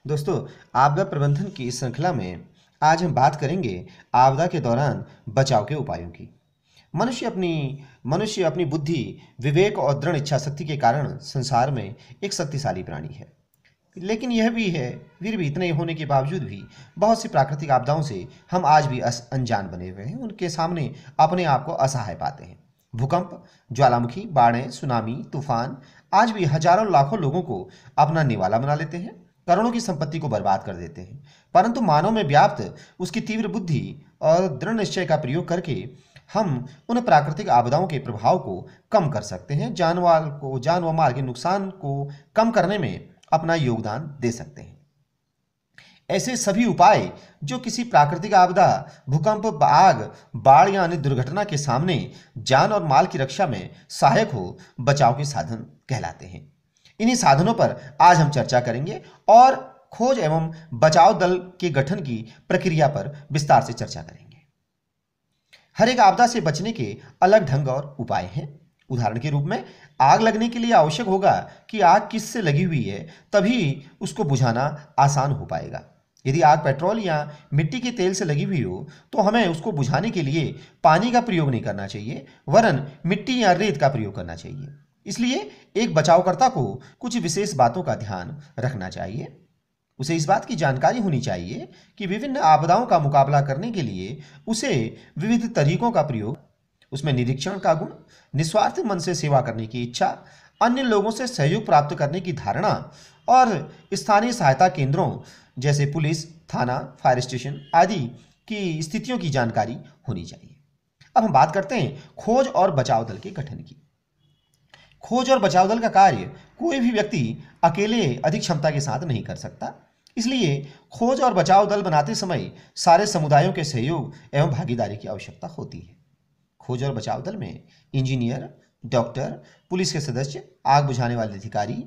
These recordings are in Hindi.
दोस्तों, आपदा प्रबंधन की इस श्रृंखला में आज हम बात करेंगे आपदा के दौरान बचाव के उपायों की। मनुष्य अपनी बुद्धि, विवेक और दृढ़ इच्छा शक्ति के कारण संसार में एक शक्तिशाली प्राणी है। लेकिन यह भी है, फिर भी इतने होने के बावजूद भी बहुत सी प्राकृतिक आपदाओं से हम आज भी अनजान बने हुए हैं। उनके सामने अपने आप को असहाय पाते हैं। भूकंप, ज्वालामुखी, बाढ़ें, सुनामी, तूफान आज भी हजारों लाखों लोगों को अपना निवाला बना लेते हैं, करोड़ों की संपत्ति को बर्बाद कर देते हैं। परंतु मानव में व्याप्त उसकी तीव्र बुद्धि और दृढ़ निश्चय का प्रयोग करके हम उन प्राकृतिक आपदाओं के प्रभाव को कम कर सकते हैं, जान व माल के नुकसान को कम करने में अपना योगदान दे सकते हैं। ऐसे सभी उपाय जो किसी प्राकृतिक आपदा, भूकंप, आग, बाढ़ या अन्य दुर्घटना के सामने जान और माल की रक्षा में सहायक हो, बचाव के साधन कहलाते हैं। इन्हीं साधनों पर आज हम चर्चा करेंगे और खोज एवं बचाव दल के गठन की प्रक्रिया पर विस्तार से चर्चा करेंगे। हर एक आपदा से बचने के अलग ढंग और उपाय हैं। उदाहरण के रूप में, आग लगने के लिए आवश्यक होगा कि आग किससे लगी हुई है, तभी उसको बुझाना आसान हो पाएगा। यदि आग पेट्रोल या मिट्टी के तेल से लगी हुई हो तो हमें उसको बुझाने के लिए पानी का प्रयोग नहीं करना चाहिए, वरन मिट्टी या रेत का प्रयोग करना चाहिए। इसलिए एक बचावकर्ता को कुछ विशेष बातों का ध्यान रखना चाहिए। उसे इस बात की जानकारी होनी चाहिए कि विभिन्न आपदाओं का मुकाबला करने के लिए उसे विविध तरीकों का प्रयोग, उसमें निरीक्षण का गुण, निस्वार्थ मन से सेवा करने की इच्छा, अन्य लोगों से सहयोग प्राप्त करने की धारणा और स्थानीय सहायता केंद्रों जैसे पुलिस, थाना, फायर स्टेशन आदि की स्थितियों की जानकारी होनी चाहिए। अब हम बात करते हैं खोज और बचाव दल के गठन की। खोज और बचाव दल का कार्य कोई भी व्यक्ति अकेले अधिक क्षमता के साथ नहीं कर सकता। इसलिए खोज और बचाव दल बनाते समय सारे समुदायों के सहयोग एवं भागीदारी की आवश्यकता होती है। खोज और बचाव दल में इंजीनियर, डॉक्टर, पुलिस के सदस्य, आग बुझाने वाले अधिकारी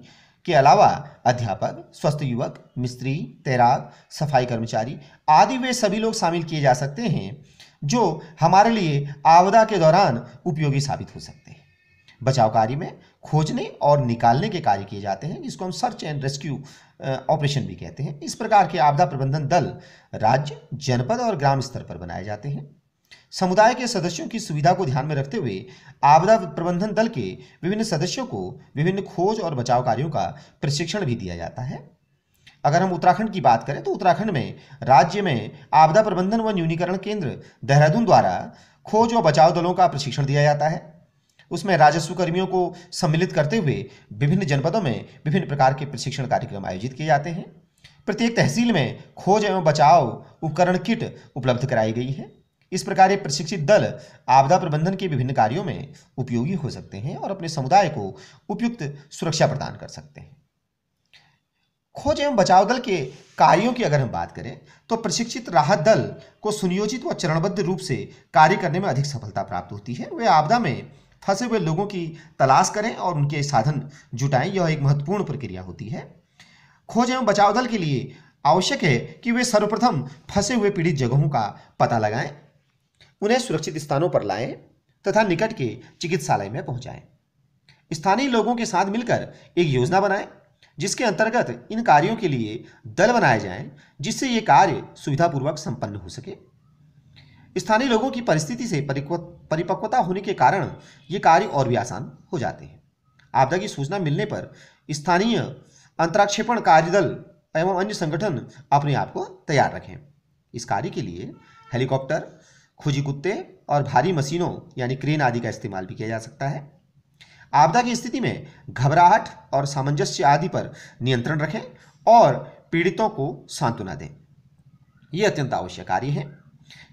के अलावा अध्यापक, स्वस्थ युवक, मिस्त्री, तैराक, सफाई कर्मचारी आदि वे सभी लोग शामिल किए जा सकते हैं जो हमारे लिए आपदा के दौरान उपयोगी साबित हो सकते हैं। बचाव कार्य में खोजने और निकालने के कार्य किए जाते हैं, जिसको हम सर्च एंड रेस्क्यू ऑपरेशन भी कहते हैं। इस प्रकार के आपदा प्रबंधन दल राज्य, जनपद और ग्राम स्तर पर बनाए जाते हैं। समुदाय के सदस्यों की सुविधा को ध्यान में रखते हुए आपदा प्रबंधन दल के विभिन्न सदस्यों को विभिन्न खोज और बचाव कार्यों का प्रशिक्षण भी दिया जाता है। अगर हम उत्तराखंड की बात करें तो उत्तराखंड में राज्य में आपदा प्रबंधन व न्यूनीकरण केंद्र देहरादून द्वारा खोज और बचाव दलों का प्रशिक्षण दिया जाता है। उसमें राजस्व कर्मियों को सम्मिलित करते हुए विभिन्न जनपदों में विभिन्न प्रकार के प्रशिक्षण कार्यक्रम आयोजित किए जाते हैं। प्रत्येक तहसील में खोज एवं बचाव उपकरण किट उपलब्ध कराई गई है। इस प्रकार ये प्रशिक्षित दल आपदा प्रबंधन के विभिन्न कार्यों में उपयोगी हो सकते हैं और अपने समुदाय को उपयुक्त सुरक्षा प्रदान कर सकते हैं। खोज एवं बचाव दल के कार्यों की अगर हम बात करें तो प्रशिक्षित राहत दल को सुनियोजित व चरणबद्ध रूप से कार्य करने में अधिक सफलता प्राप्त होती है। वे आपदा में फंसे हुए लोगों की तलाश करें और उनके साधन जुटाएं, यह एक महत्वपूर्ण प्रक्रिया होती है। खोज एवं बचाव दल के लिए आवश्यक है कि वे सर्वप्रथम फंसे हुए पीड़ित जगहों का पता लगाएं, उन्हें सुरक्षित स्थानों पर लाएं तथा निकट के चिकित्सालय में पहुंचाएं। स्थानीय लोगों के साथ मिलकर एक योजना बनाएं जिसके अंतर्गत इन कार्यों के लिए दल बनाए जाएं, जिससे ये कार्य सुविधापूर्वक संपन्न हो सके। स्थानीय लोगों की परिस्थिति से परिपक्वता होने के कारण ये कार्य और भी आसान हो जाते हैं। आपदा की सूचना मिलने पर स्थानीय अंतराक्षेपण कार्यदल एवं अन्य संगठन अपने आप को तैयार रखें। इस कार्य के लिए हेलीकॉप्टर, खोजी कुत्ते और भारी मशीनों यानी क्रेन आदि का इस्तेमाल भी किया जा सकता है। आपदा की स्थिति में घबराहट और सामंजस्य आदि पर नियंत्रण रखें और पीड़ितों को सांत्वना दें। ये अत्यंत आवश्यक कार्य है।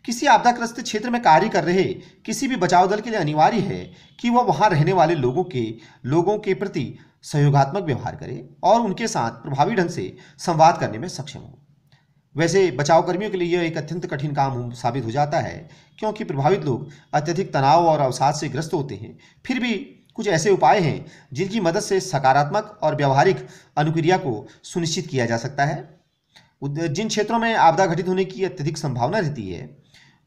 किसी आपदाग्रस्त क्षेत्र में कार्य कर रहे किसी भी बचाव दल के लिए अनिवार्य है कि वह वहां रहने वाले लोगों के प्रति सहयोगात्मक व्यवहार करे और उनके साथ प्रभावी ढंग से संवाद करने में सक्षम हो। वैसे बचाव कर्मियों के लिए यह एक अत्यंत कठिन काम साबित हो जाता है, क्योंकि प्रभावित लोग अत्यधिक तनाव और अवसाद से ग्रस्त होते हैं। फिर भी कुछ ऐसे उपाय हैं जिनकी मदद से सकारात्मक और व्यावहारिक अनुक्रिया को सुनिश्चित किया जा सकता है। जिन क्षेत्रों में आपदा घटित होने की अत्यधिक संभावना रहती है,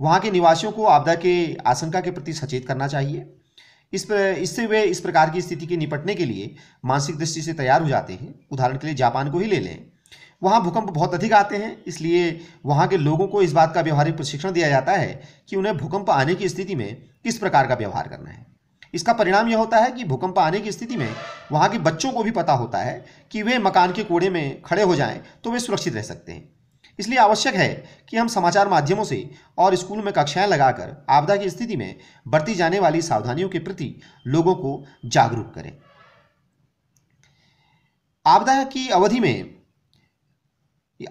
वहाँ के निवासियों को आपदा के आशंका के प्रति सचेत करना चाहिए। इससे वे इस प्रकार की स्थिति के निपटने के लिए मानसिक दृष्टि से तैयार हो जाते हैं। उदाहरण के लिए जापान को ही ले लें। वहाँ भूकंप बहुत अधिक आते हैं, इसलिए वहाँ के लोगों को इस बात का व्यवहारिक प्रशिक्षण दिया जाता है कि उन्हें भूकंप आने की स्थिति में किस प्रकार का व्यवहार करना है। इसका परिणाम यह होता है कि भूकंप आने की स्थिति में वहाँ के बच्चों को भी पता होता है कि वे मकान के कोड़े में खड़े हो जाएं तो वे सुरक्षित रह सकते हैं। इसलिए आवश्यक है कि हम समाचार माध्यमों से और स्कूल में कक्षाएं लगाकर आपदा की स्थिति में बरती जाने वाली सावधानियों के प्रति लोगों को जागरूक करें। आपदा की अवधि में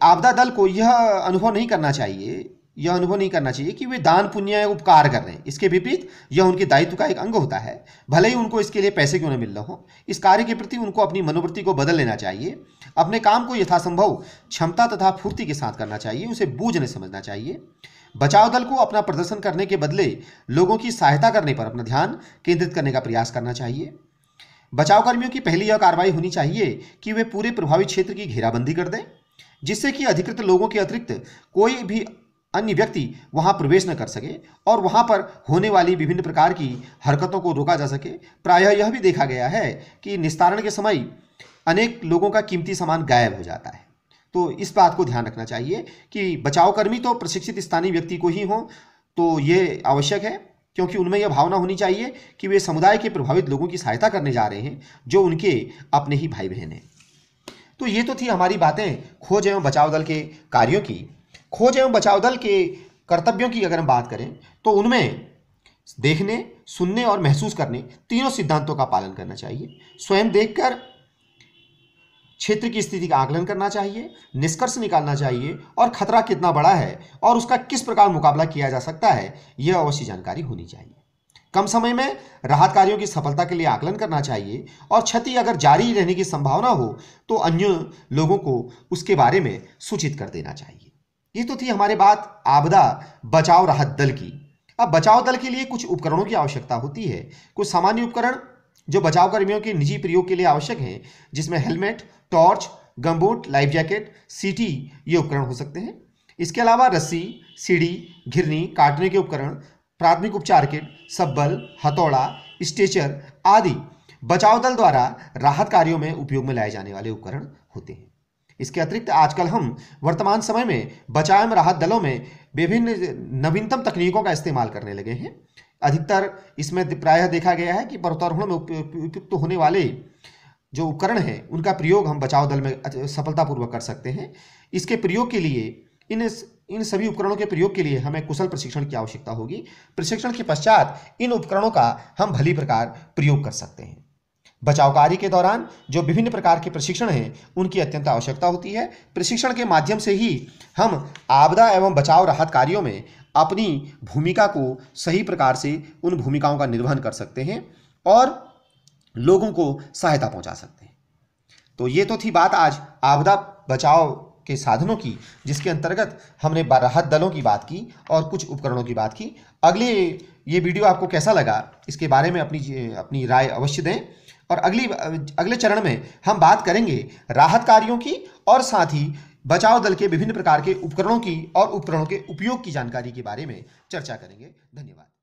आपदा दल को यह अनुभव नहीं करना चाहिए कि वे दान पुण्य या उपकार कर रहे हैं। इसके विपरीत यह उनके दायित्व का एक अंग होता है, भले ही उनको इसके लिए पैसे क्यों न मिल रहे हो। इस कार्य के प्रति उनको अपनी मनोवृत्ति को बदल लेना चाहिए। अपने काम को यथासंभव क्षमता तथा फुर्ती के साथ करना चाहिए, उसे बोझ नहीं समझना चाहिए। बचाव दल को अपना प्रदर्शन करने के बदले लोगों की सहायता करने पर अपना ध्यान केंद्रित करने का प्रयास करना चाहिए। बचाव कर्मियों की पहली यह कार्रवाई होनी चाहिए कि वे पूरे प्रभावित क्षेत्र की घेराबंदी कर दें, जिससे कि अधिकृत लोगों के अतिरिक्त कोई भी अन्य व्यक्ति वहां प्रवेश न कर सके और वहां पर होने वाली विभिन्न प्रकार की हरकतों को रोका जा सके। प्रायः यह भी देखा गया है कि निस्तारण के समय अनेक लोगों का कीमती सामान गायब हो जाता है। तो इस बात को ध्यान रखना चाहिए कि बचाव कर्मी तो प्रशिक्षित स्थानीय व्यक्ति को ही हों, तो ये आवश्यक है, क्योंकि उनमें यह भावना होनी चाहिए कि वे समुदाय के प्रभावित लोगों की सहायता करने जा रहे हैं जो उनके अपने ही भाई बहन हैं। तो ये तो थी हमारी बातें खोज एवं बचाव दल के कार्यों की। खोज एवं बचाव दल के कर्तव्यों की अगर हम बात करें तो उनमें देखने, सुनने और महसूस करने तीनों सिद्धांतों का पालन करना चाहिए। स्वयं देखकर क्षेत्र की स्थिति का आकलन करना चाहिए, निष्कर्ष निकालना चाहिए और खतरा कितना बड़ा है और उसका किस प्रकार मुकाबला किया जा सकता है, यह अवश्य जानकारी होनी चाहिए। कम समय में राहत कार्यों की सफलता के लिए आकलन करना चाहिए और क्षति अगर जारी रहने की संभावना हो तो अन्य लोगों को उसके बारे में सूचित कर देना चाहिए। ये तो थी हमारे बात आपदा बचाव राहत दल की। अब बचाव दल के लिए कुछ उपकरणों की आवश्यकता होती है। कुछ सामान्य उपकरण जो बचाव कर्मियों के निजी प्रयोग के लिए आवश्यक हैं, जिसमें helmet, torch, gumboot, life jacket, सीटी ये उपकरण हो सकते हैं। इसके अलावा रस्सी, सीढ़ी, घिरनी, काटने के उपकरण, प्राथमिक उपचार किट, सब्बल, हथौड़ा, स्ट्रेचर आदि बचाव दल द्वारा राहत कार्यों में उपयोग में लाए जाने वाले उपकरण होते हैं। इसके अतिरिक्त आजकल हम वर्तमान समय में बचाव एवं राहत दलों में विभिन्न नवीनतम तकनीकों का इस्तेमाल करने लगे हैं। अधिकतर इसमें प्रायः देखा गया है कि पर्वतारोहण में उपयुक्त होने वाले जो उपकरण हैं उनका प्रयोग हम बचाव दल में सफलतापूर्वक कर सकते हैं। इसके प्रयोग के लिए इन सभी उपकरणों के प्रयोग के लिए हमें कुशल प्रशिक्षण की आवश्यकता होगी। प्रशिक्षण के पश्चात इन उपकरणों का हम भली प्रकार प्रयोग कर सकते हैं। बचाव कार्य के दौरान जो विभिन्न प्रकार के प्रशिक्षण हैं उनकी अत्यंत आवश्यकता होती है। प्रशिक्षण के माध्यम से ही हम आपदा एवं बचाव राहत कार्यों में अपनी भूमिका को सही प्रकार से उन भूमिकाओं का निर्वहन कर सकते हैं और लोगों को सहायता पहुंचा सकते हैं। तो ये तो थी बात आज आपदा बचाव के साधनों की, जिसके अंतर्गत हमने राहत दलों की बात की और कुछ उपकरणों की बात की। ये वीडियो आपको कैसा लगा इसके बारे में अपनी राय अवश्य दें और अगले चरण में हम बात करेंगे राहत कार्यों की और साथ ही बचाव दल के विभिन्न प्रकार के उपकरणों की और उपकरणों के उपयोग की जानकारी के बारे में चर्चा करेंगे। धन्यवाद।